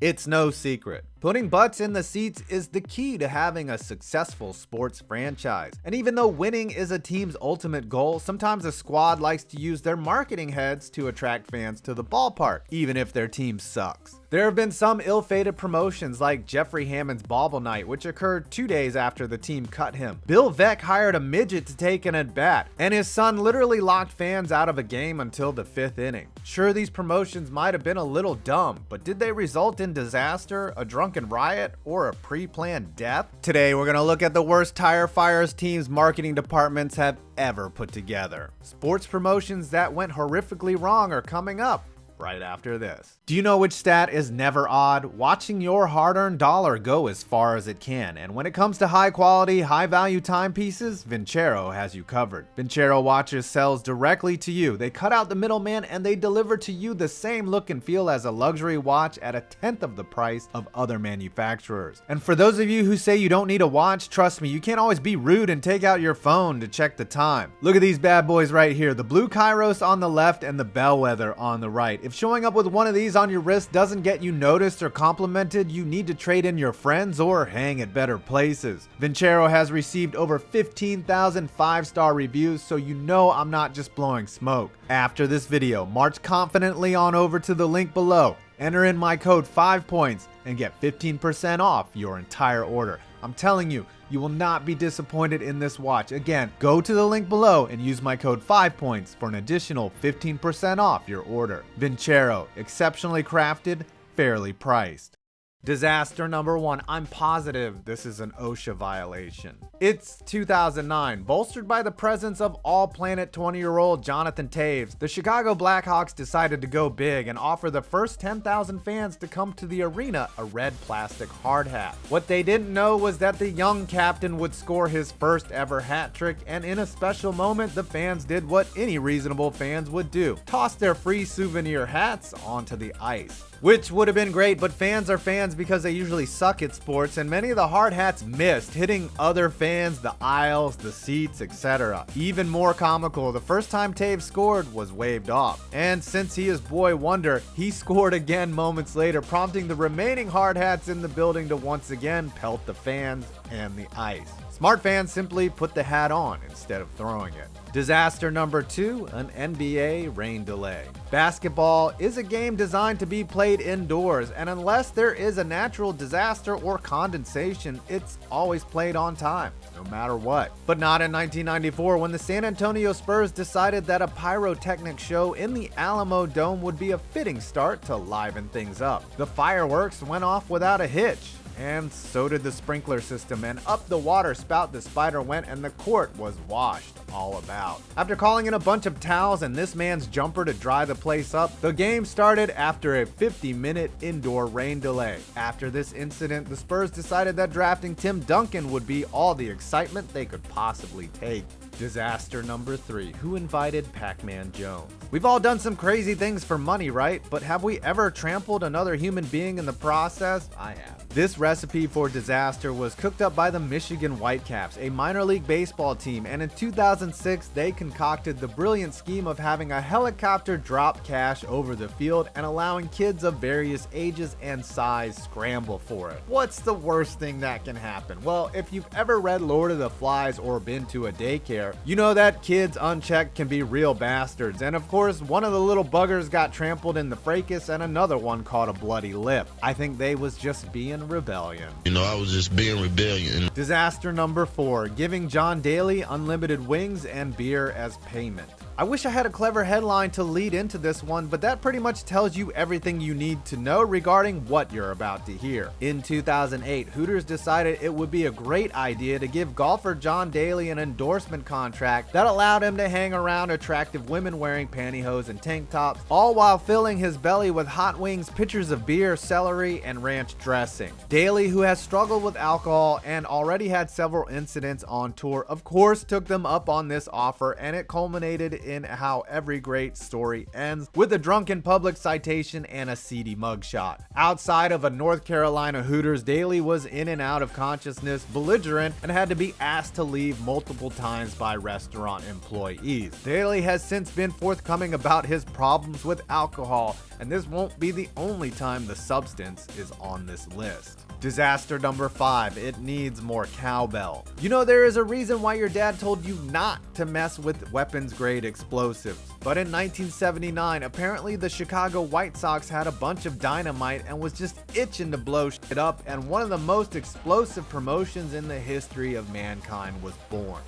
It's no secret. Putting butts in the seats is the key to having a successful sports franchise. And even though winning is a team's ultimate goal, sometimes a squad likes to use their marketing heads to attract fans to the ballpark, even if their team sucks. There have been some ill-fated promotions like Jeffrey Hammonds' Bobble Night, which occurred 2 days after the team cut him. Bill Veeck hired a midget to take an at-bat, and his son literally locked fans out of a game until the 5th inning. Sure, these promotions might have been a little dumb, but did they result in disaster, a drunken riot, or a pre-planned death? Today, we're going to look at the worst tire fires teams' marketing departments have ever put together. Sports promotions that went horrifically wrong are coming up right after this. Do you know which stat is never odd? Watching your hard-earned dollar go as far as it can. And when it comes to high-quality, high-value timepieces, VINCERO has you covered. VINCERO watches sells directly to you. They cut out the middleman and they deliver to you the same look and feel as a luxury watch at 1/10 of the price of other manufacturers. And for those of you who say you don't need a watch, trust me, you can't always be rude and take out your phone to check the time. Look at these bad boys right here. The blue Kairos on the left and the bellwether on the right. If showing up with one of these on your wrist doesn't get you noticed or complimented, you need to trade in your friends or hang at better places. VINCERO has received over 15,000 5-star reviews, so you know I'm not just blowing smoke. After this video, march confidently on over to the link below, enter in my code 5points, and get 15% off your entire order. I'm telling you, you will not be disappointed in this watch. Again, go to the link below and use my code 5points for an additional 15% off your order. VINCERO, exceptionally crafted, fairly priced. Disaster number 1. I'm positive this is an OSHA violation. It's 2009. Bolstered by the presence of all-planet 20-year-old Jonathan Toews, the Chicago Blackhawks decided to go big and offer the first 10,000 fans to come to the arena a red plastic hard hat. What they didn't know was that the young captain would score his first ever hat trick, and in a special moment, the fans did what any reasonable fans would do: toss their free souvenir hats onto the ice. Which would have been great, but fans are fans because they usually suck at sports, and many of the hard hats missed, hitting other fans, the aisles, the seats, etc. Even more comical, the first time Toews scored was waved off. And since he is boy wonder, he scored again moments later, prompting the remaining hard hats in the building to once again pelt the fans and the ice. Smart fans simply put the hat on instead of throwing it. Disaster number 2, an NBA rain delay. Basketball is a game designed to be played indoors, and unless there is a natural disaster or condensation, it's always played on time, no matter what. But not in 1994, when the San Antonio Spurs decided that a pyrotechnic show in the Alamo Dome would be a fitting start to liven things up. The fireworks went off without a hitch, and so did the sprinkler system, and up the water spout the spider went, and the court was washed all about. After calling in a bunch of towels and this man's jumper to dry the place up, the game started after a 50-minute indoor rain delay. After this incident, the Spurs decided that drafting Tim Duncan would be all the excitement they could possibly take. Disaster number 3. Who invited PACMAN Jones? We've all done some crazy things for money, right? But have we ever trampled another human being in the process? I have. This recipe for disaster was cooked up by the Michigan Whitecaps, a minor league baseball team, and in 2006 they concocted the brilliant scheme of having a helicopter drop cash over the field and allowing kids of various ages and size scramble for it. What's the worst thing that can happen? Well, if you've ever read Lord of the Flies or been to a daycare, you know that kids unchecked can be real bastards, and of course one of the little buggers got trampled in the fracas and another one caught a bloody lip. I think they was just being rebellion. You know, I was just being rebellion. Disaster number 4, giving John Daly unlimited wings and beer as payment. I wish I had a clever headline to lead into this one, but that pretty much tells you everything you need to know regarding what you're about to hear. In 2008, Hooters decided it would be a great idea to give golfer John Daly an endorsement contract that allowed him to hang around attractive women wearing pantyhose and tank tops, all while filling his belly with hot wings, pitchers of beer, celery, and ranch dressing. Daly, who has struggled with alcohol and already had several incidents on tour, of course took them up on this offer, and it culminated in how every great story ends with a drunken public citation and a seedy mugshot. Outside of a North Carolina Hooters, Daly was in and out of consciousness, belligerent, and had to be asked to leave multiple times by restaurant employees. Daly has since been forthcoming about his problems with alcohol, and this won't be the only time the substance is on this list. Disaster number 5, it needs more cowbell. You know, there is a reason why your dad told you not to mess with weapons grade explosives. But in 1979, apparently the Chicago White Sox had a bunch of dynamite and was just itching to blow shit up, and one of the most explosive promotions in the history of mankind was born.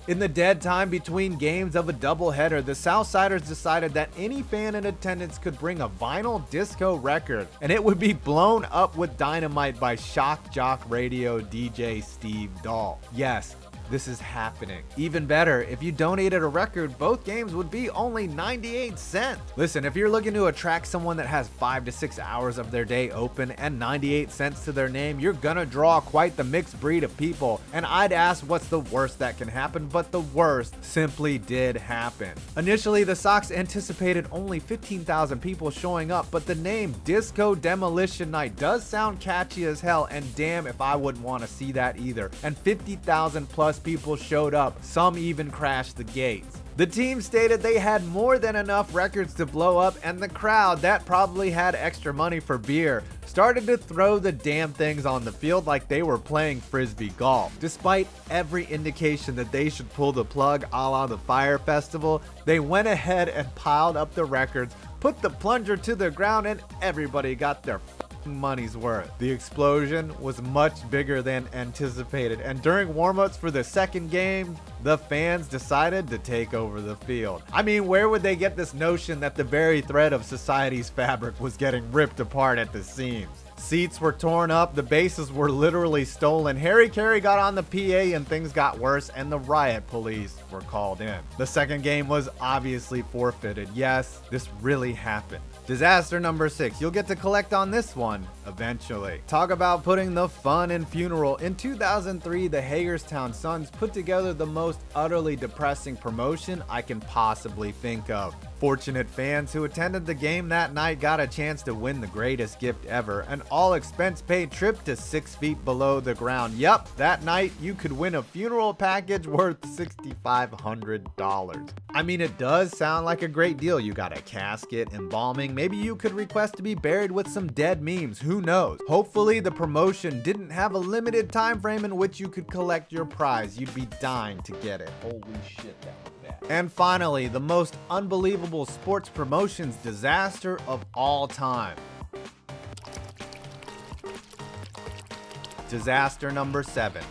In the dead time between games of a doubleheader, the Southsiders decided that any fan in attendance could bring a vinyl disco record, and it would be blown up with dynamite by shock jock radio DJ Steve Dahl. Yes, this is happening. Even better, if you donated a record, both games would be only 98 cents. Listen, if you're looking to attract someone that has 5 to 6 hours of their day open and 98 cents to their name, you're gonna draw quite the mixed breed of people. And I'd ask what's the worst that can happen, but the worst simply did happen. Initially, the Sox anticipated only 15,000 people showing up, but the name Disco Demolition Night does sound catchy as hell, and damn if I wouldn't want to see that either. And 50,000 plus people showed up, some even crashed the gates. The team stated they had more than enough records to blow up, and the crowd, that probably had extra money for beer, started to throw the damn things on the field like they were playing frisbee golf. Despite every indication that they should pull the plug a la the Fire Festival, they went ahead and piled up the records, put the plunger to the ground, and everybody got their money's worth. The explosion was much bigger than anticipated, and during warm-ups for the second game, the fans decided to take over the field. I mean, where would they get this notion that the very thread of society's fabric was getting ripped apart at the seams? Seats were torn up, the bases were literally stolen, Harry Carey got on the PA and things got worse, and the riot police were called in. The second game was obviously forfeited. Yes, this really happened. Disaster number 6. You'll get to collect on this one eventually. Talk about putting the fun in funeral. In 2003, the Hagerstown Suns put together the most utterly depressing promotion I can possibly think of. Fortunate fans who attended the game that night got a chance to win the greatest gift ever, an all-expense-paid trip to 6 feet below the ground. Yup, that night you could win a funeral package worth $6,500. I mean, it does sound like a great deal. You got a casket, embalming, maybe you could request to be buried with some dead memes, who knows? Hopefully the promotion didn't have a limited time frame in which you could collect your prize. You'd be dying to get it. Holy shit, that was bad. And finally, the most unbelievable sports promotions disaster of all time. Disaster number 7,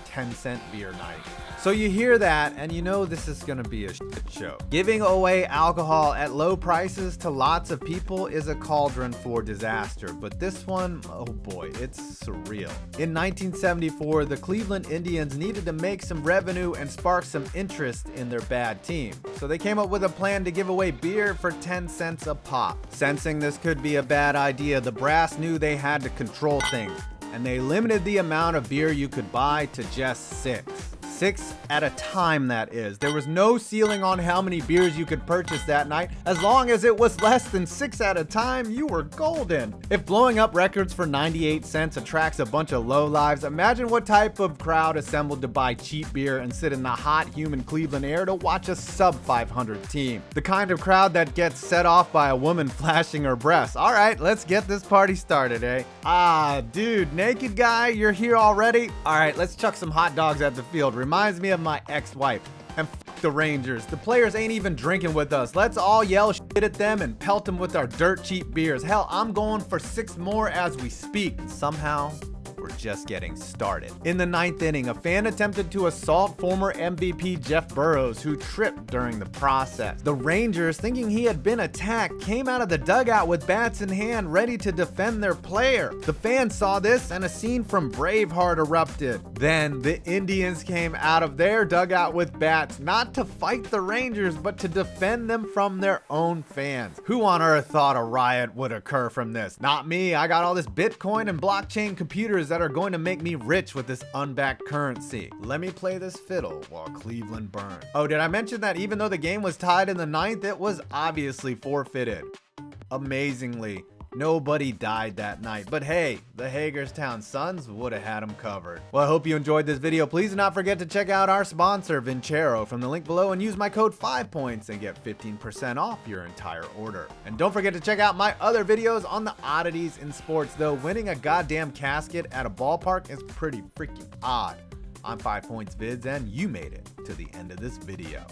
10-cent beer night. So you hear that and you know this is gonna be a shit show. Giving away alcohol at low prices to lots of people is a cauldron for disaster, but this one, oh boy, it's surreal. In 1974, the Cleveland Indians needed to make some revenue and spark some interest in their bad team. So they came up with a plan to give away beer for 10 cents a pop. Sensing this could be a bad idea, the brass knew they had to control things, and they limited the amount of beer you could buy to just 6. 6 at a time, that is. There was no ceiling on how many beers you could purchase that night. As long as it was less than 6 at a time, you were golden. If blowing up records for 98 cents attracts a bunch of lowlives, imagine what type of crowd assembled to buy cheap beer and sit in the hot, humid Cleveland air to watch a sub-500 team. The kind of crowd that gets set off by a woman flashing her breasts. All right, let's get this party started, eh? Ah, dude, naked guy, you're here already? All right, let's chuck some hot dogs at the field. Reminds me of my ex-wife. And f the Rangers. The players ain't even drinking with us. Let's all yell shit at them and pelt them with our dirt cheap beers. Hell, I'm going for 6 more as we speak. Somehow, we're just getting started. In the 9th inning, a fan attempted to assault former MVP Jeff Burrows, who tripped during the process. The Rangers, thinking he had been attacked, came out of the dugout with bats in hand, ready to defend their player. The fans saw this, and a scene from Braveheart erupted. Then, the Indians came out of their dugout with bats, not to fight the Rangers, but to defend them from their own fans. Who on earth thought a riot would occur from this? Not me. I got all this Bitcoin and blockchain computers that that are going to make me rich with this unbacked currency. Let me play this fiddle while Cleveland burns. Oh, did I mention that even though the game was tied in the 9th, it was obviously forfeited? Amazingly, nobody died that night, but hey, the Hagerstown Suns would have had them covered. Well, I hope you enjoyed this video. Please do not forget to check out our sponsor, VINCERO, from the link below and use my code 5points and get 15% off your entire order. And don't forget to check out my other videos on the oddities in sports, though winning a goddamn casket at a ballpark is pretty freaking odd. I'm 5 Points Vids, and you made it to the end of this video.